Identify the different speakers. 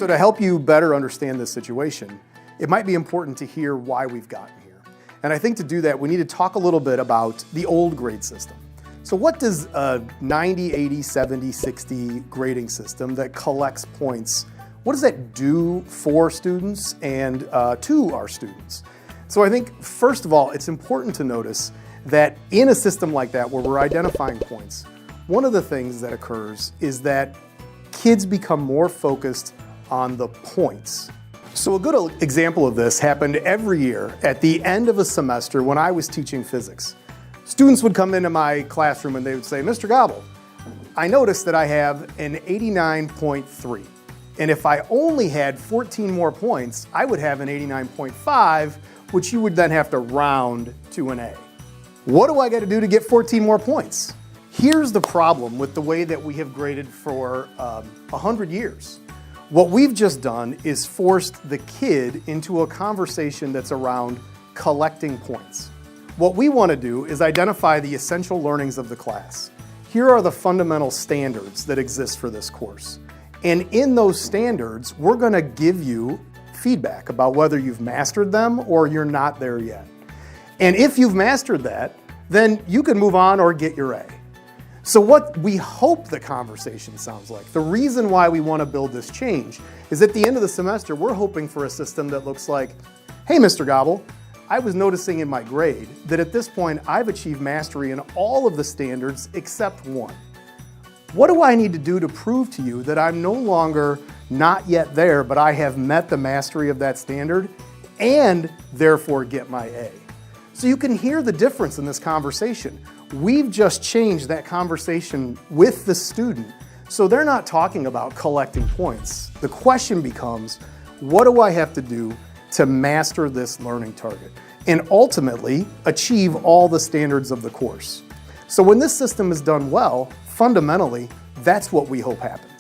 Speaker 1: So to help you better understand this situation, it might be important to hear why we've gotten here. And I think to do that, we need to talk a little bit about the old grade system. So what does a 90, 80, 70, 60 grading system that collects points, what does that do for students and to our students? So I think, first of all, it's important to notice that in a system like that where we're identifying points, one of the things that occurs is that kids become more focused on the points. So a good example of this happened every year at the end of a semester when I was teaching physics. Students would come into my classroom and they would say, Mr. Gobble, I noticed that I have an 89.3. And if I only had 14 more points, I would have an 89.5, which you would then have to round to an A. What do I got to do to get 14 more points? Here's the problem with the way that we have graded for 100 years. What we've just done is forced the kid into a conversation that's around collecting points. What we want to do is identify the essential learnings of the class. Here are the fundamental standards that exist for this course. And in those standards, we're going to give you feedback about whether you've mastered them or you're not there yet. And if you've mastered that, then you can move on or get your A. So what we hope the conversation sounds like, the reason why we want to build this change is at the end of the semester, we're hoping for a system that looks like, hey, Mr. Gobble, I was noticing in my grade that at this point I've achieved mastery in all of the standards except one. What do I need to do to prove to you that I'm no longer not yet there, but I have met the mastery of that standard and therefore get my A? So you can hear the difference in this conversation. We've just changed that conversation with the student. So they're not talking about collecting points. The question becomes, what do I have to do to master this learning target and ultimately achieve all the standards of the course? So when this system is done well, fundamentally, that's what we hope happens.